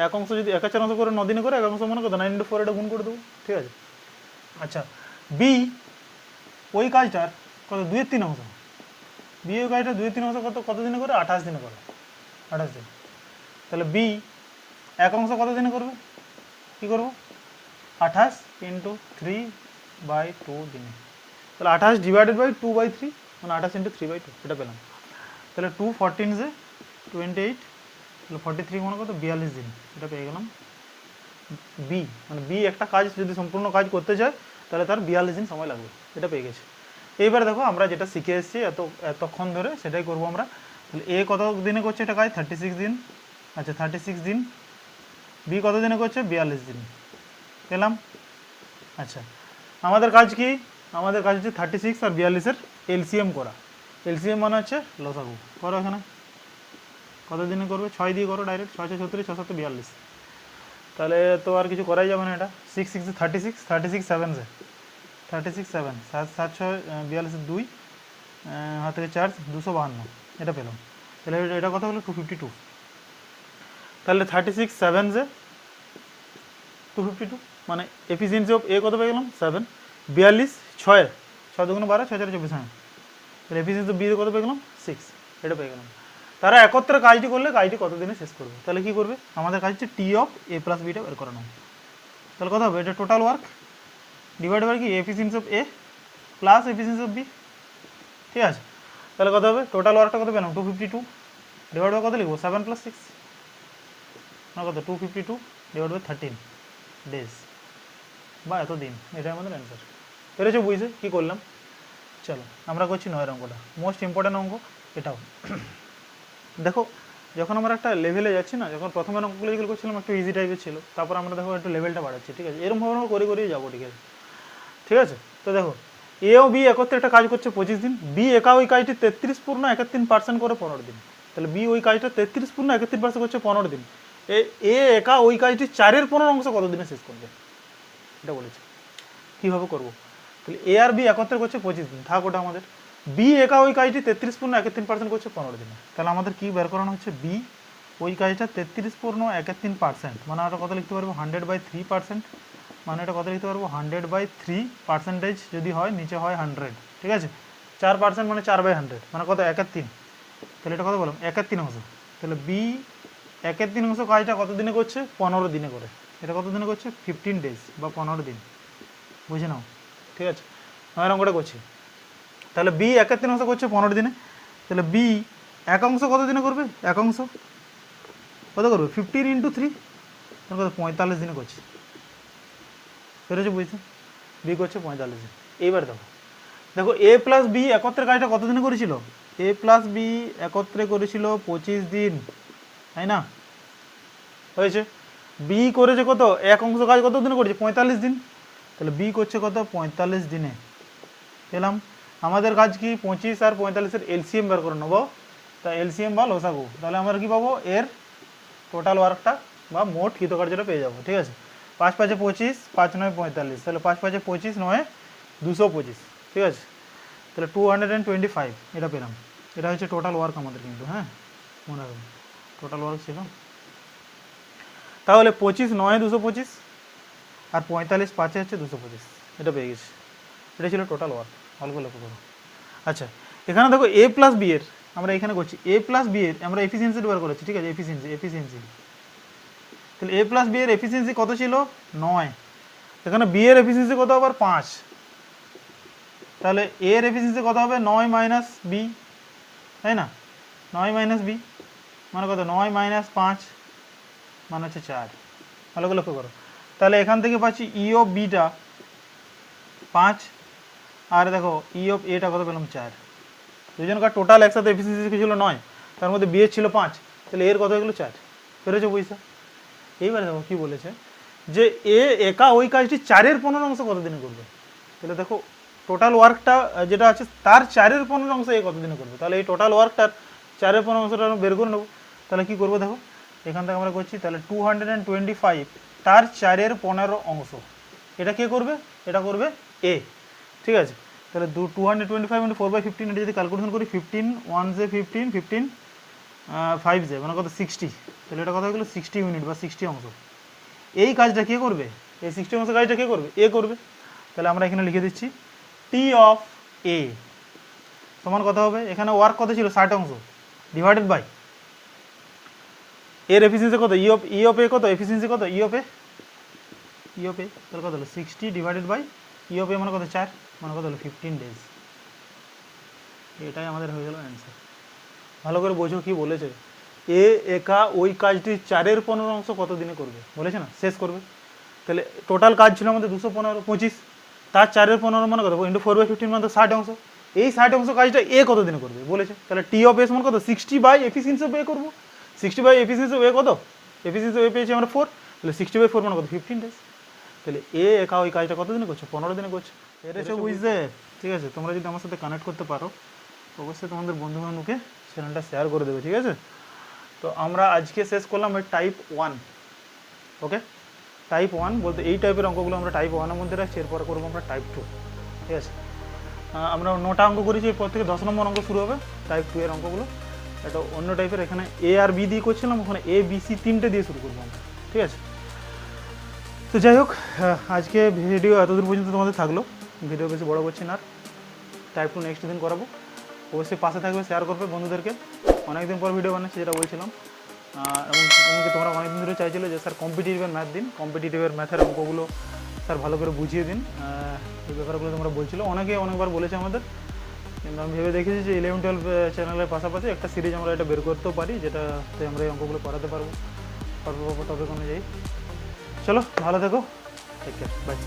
এক অংশ যদি 1/4 অংশ করে 9 দিনে করে, এক অংশ মনে কত 9 × 4 এটা গুণ করে দেবো, ঠিক আছে। আচ্ছা বি ওই কাজটার কত 2/3 অংশ, বি ওই কাজটা 2/3 অংশ কত দিনে করে 28 দিনে করে, 28 দিন। তাহলে বি এক অংশ কত দিনে করবে, কী করবো 28 ইন্টু 3/2 দিনে, তাহলে 28 ডিভাইডেড বাই 2/3 মানে 28 ইন্টু 3/2 এটা পেলাম। তাহলে 2 14 যে 28, তাহলে 43 মনে কত 42 দিন, এটা পেয়ে গেলাম বি। মানে বি একটা কাজ যদি সম্পূর্ণ কাজ করতে চায় তাহলে তার 42 দিন সময় লাগবে, এটা পেয়ে গেছে। এইবার দেখো আমরা যেটা শিখে এসেছি এতক্ষণ ধরে সেটাই করবো আমরা। তাহলে এ কত দিনে করছে এটা কাজ 36 দিন, আচ্ছা 36 দিন। বি কত দিনে করছে 42 দিন, পেলাম। আচ্ছা আমাদের কাজ কি, আমাদের কাজ হচ্ছে 36 আর 42-এর এলসিএম করা। এলসিএম মানে হচ্ছে লসাগু। করো এখানে কত দিনে করবে, 6 দিয়ে করো ডাইরেক্ট, 6 6 36, 6 7 42, তাহলে তো আর কিছু করাই যাবে না। এটা 6 6 36, 36 7 36 7, 7 7 6 42 2 হাত থেকে 4 252, এটা পেলাম। তাহলে এটা কত হলো 252। তাহলে 36 7 252 মানে এফিসিয়েন্সি অফ এ কত পেয়ে গেলাম 7। 42 6 6 2 12 6 4 24, হ্যাঁ। তাহলে এফিসিয়েন্সি অফ বি কত পেয়ে গেলাম 6, এটা পেয়ে গেলাম। তারা একত্রে কাজটি করলে কাজটি কত দিনে শেষ করবে, তাহলে কী করবে, আমাদের কাজ হচ্ছে টি অফ এ প্লাস বিটা বের করানো। তাহলে কত হবে, এটা টোটাল ওয়ার্ক ডিভাইড বাই কি efficiency of A plus efficiency of B, ঠিক আছে। তাহলে কত হবে, টোটাল ওয়ার্কটা কত পেলাম 252 ডিভাইড বাই কত লিখবো 7 + 6 মানে কত 252 ডিভাইড বাই 13 ডেজ বা এত দিন, এটাই আমাদের অ্যান্সার। পেরেছো বুঝছে কী করলাম। চলো আমরা করছি 9 অঙ্কটা, মোস্ট ইম্পর্ট্যান্ট অঙ্ক এটাও। দেখো যখন আমরা একটা লেভেলে যাচ্ছি না, যখন প্রথমের অঙ্কগুলো যেগুলো করছিলাম একটু ইজি টাইপের ছিল, তারপর আমরা দেখো একটু লেভেলটা বাড়াচ্ছি, ঠিক আছে। এরকমভাবে আমরা করে করেই যাবো, ঠিক আছে। ঠিক আছে, তো দেখো এ ও বি একত্রে একটা কাজ করছে 25 দিন, বি একা ওই কাজটি 33.31% করে 15 দিন। তাহলে বি ওই কাজটা 33.31% করছে 15 দিন। এ একা ওই কাজটি 4-এর 15 অংশ কত দিনে শেষ করবে, এটা বলেছে। কীভাবে করবো, তাহলে এ আর বি একত্রে করছে 25 দিন, থাক ওটা আমাদের। বি একা ওই কাজটি 33.31% করছে 15 দিনে, তাহলে আমাদের কি বের করানো হচ্ছে, বি ওই কাজটা 33.31%, মানে ওটা কত লিখতে পারবো 100/3%, মানে এটা কত লিখতে পারবো 100/3% যদি হয়, নিচে হয় 100, ঠিক আছে। 4% মানে 4/100 মানে কত 1/3, তাহলে এটা কত বললাম 1/3 অংশ। তাহলে বি 1/3 অংশ কাজটা কত দিনে করছে 15 দিনে করে, এটা কত দিনে করছে 15 ডেজ বা 15 দিন, বুঝে নাও, ঠিক আছে। নয় অঙ্কটা করছি, তাহলে বি 1/3 অংশ করছে 15 দিনে, তাহলে বি এক অংশ কত দিনে করবে, এক অংশ কত করবে 15 × 3 কত 45 দিনে করছে, পেরেছো বুঝতে, বি করছে 45 দিন। এইবার দেখো দেখো এ প্লাস বি একত্রে কাজটা কত দিনে করেছিল, এ প্লাস বি একত্রে করেছিল 25 দিন, তাই না, হয়েছে। বি করেছে কত, এক অংশ কাজ কত দিনে করেছে 45 দিন, তাহলে বি করছে কত 45 দিনে, পেলাম। আমাদের কাজ কি 25 আর 45-এর এলসিএম বের করে নেবো, তা এলসিএম বা লসাগু, তাহলে আমরা কি পাবো এর টোটাল ওয়ার্কটা বা মোট কৃতকার্যটা পেয়ে যাবো, ঠিক আছে। 5 5 25, 5 9 45, তাহলে 5 5 25 9 225, ঠিক আছে। তাহলে 225 এটা পেলাম, এটা হচ্ছে টোটাল ওয়ার্ক আমাদের কিন্তু, হ্যাঁ মনে রাখবেন টোটাল ওয়ার্ক ছিল। তাহলে 25 9 225 আর 45 5 হচ্ছে 225, এটা পেয়ে গেছি, এটা ছিল টোটাল ওয়ার্ক, অল্প লক্ষ্য করো। আচ্ছা এখানে দেখো এ প্লাস বি এর, আমরা এখানে করছি এ প্লাস বি এর আমরা এফিসিয়েন্সি বার করেছি, ঠিক আছে, এফিসিয়েন্সি। তাহলে এ প্লাস বি এর এফিসিয়েন্সি কত ছিল 9, এখানে বি এর এফিসিয়েন্সি কত আবার 5, তাহলে এ এর এফিসিয়েন্সি কত হবে 9 মাইনাস বি, তাই না, 9 মাইনাস বি মানে কত 9 - 5 মানে হচ্ছে 4, ভালো করে লক্ষ্য করো। তাহলে এখান থেকে পাচ্ছি ই অফ বিটা 5 আর দেখো ই অফ এটা কত পেলাম 4, দুজনকার টোটাল একসাথে এফিসিয়েন্সি ছিল 9, তার মধ্যে বি এর ছিল 5, তাহলে এর কত হয়ে গেলো 4, পেরেছো বুঝতে। এইবারে দেখো কী বলেছে যে এ একা ওই কাজটি 4-এর 15 অংশ কত দিনে করবে, তাহলে দেখো টোটাল ওয়ার্কটা যেটা আছে তার 4-এর 15 অংশ এ কত দিনে করবে, তাহলে এই টোটাল ওয়ার্কটার 4-এর 15 অংশটা আমরা বের করে নেবো। তাহলে কী করবো দেখো এখান থেকে আমরা করছি, তাহলে 225 তার 4-এর 15 অংশ, এটা কে করবে, এটা করবে এ, ঠিক আছে। তাহলে 225 × 4/15, এটা যদি ক্যালকুলেশন করি 15 1 যে 15 15 5 যে মানে কত 60, তাহলে এটা কথা হয়ে গেলো 60 ইউনিট বা 60 অংশ। এই কাজটা কে করবে, এই 60 অংশ কাজটা কে করবে, এ করবে। তাহলে আমরা এখানে লিখে দিচ্ছি টি অফ এ সমান কত হবে, এখানে ওয়ার্ক কত ছিল 60 অংশ ডিভাইডেড বাই এর এফিসিয়েন্সি কত, ই অফ এ কত, এফিসিয়েন্সি কত, ই অফ এ তাহলে কত হলো 60 ডিভাইডেড বাই ই অফ এ মানে কত 4, মানে কত হলো 15 ডেজ। এটাই আমাদের হয়ে গেল অ্যান্সার। ভালো করে বোঝো কি বলেছে, এ একা ওই কাজটি 4/15 কত দিনে করবে বলেছে না, শেষ করবে। তাহলে টোটাল কাজ ছিল আমাদের 225, তার 4/15 মানে কত ইন্টু 4/15 মানে তো 60 এই 60 কাজটা এ কত দিনে করবে বলেছে। তাহলে টি অফ এস মানে কত 60 বাই এফিসিয়েন্সি অফ এ করবো, 60 বাই এফিসিয়েন্সি অফ এ কত, এফিসিয়েন্সি অফ এ পেয়েছি আমরা 4, তাহলে 60/4 মানে কত 15 ডেজ। তাহলে এ একা ওই কাজটা কত দিনে করছে, 15 দিনে করছে। এর এসে বুঝতে ঠিক আছে। তোমরা যদি আমার সাথে কানেক্ট করতে পারো অবশ্যই তোমাদের বন্ধু বান্ধবকে চ্যানেলটা শেয়ার করে দেবে, ঠিক আছে। তো আমরা আজকে শেষ করলাম ওই টাইপ 1, ওকে। টাইপ 1 বলতে এই টাইপের অঙ্কগুলো আমরা টাইপ 1-এর মধ্যে রাখছি, এরপর করবো আমরা টাইপ 2, ঠিক আছে। আমরা 9টা অঙ্ক করেছি, এরপর থেকে 10 নম্বর অঙ্ক শুরু হবে টাইপ 2 এর অঙ্কগুলো। এটা অন্য টাইপের, এখানে এ আর বি দিয়ে করছিলাম, ওখানে এ বি সি 3টে দিয়ে শুরু করবো আমরা, ঠিক আছে। তো যাই হোক, আজকে ভিডিও এতদূর পর্যন্ত তোমাদের থাকলো, ভিডিও বেশি বড় করছি না আর। টাইপ 2 নেক্সট দিন করাবো, অবশ্যই পাশে থাকবে, শেয়ার করবে বন্ধুদেরকে। অনেকদিন পর ভিডিও বানাচ্ছি যেটা বলছিলাম, এবং তোমরা অনেকদিন ধরে চাইছিলে যে স্যার কম্পিটিটিভের ম্যাথ দিন, কম্পিটিটিভের ম্যাথের অঙ্কগুলো স্যার ভালো করে বুঝিয়ে দিন, এই ব্যাপারগুলো তোমরা বলছিলো, অনেকে অনেকবার বলেছে আমাদের। কিন্তু আমি ভেবে দেখেছি যে 11-12 চ্যানেলের পাশাপাশি একটা সিরিজ আমরা এটা বের করতেও পারি, যেটাতে আমরা এই অঙ্কগুলো করাতে পারবো টপিক অনুযায়ী। চলো ভালো থেকো, টেক কেয়ার, বাই।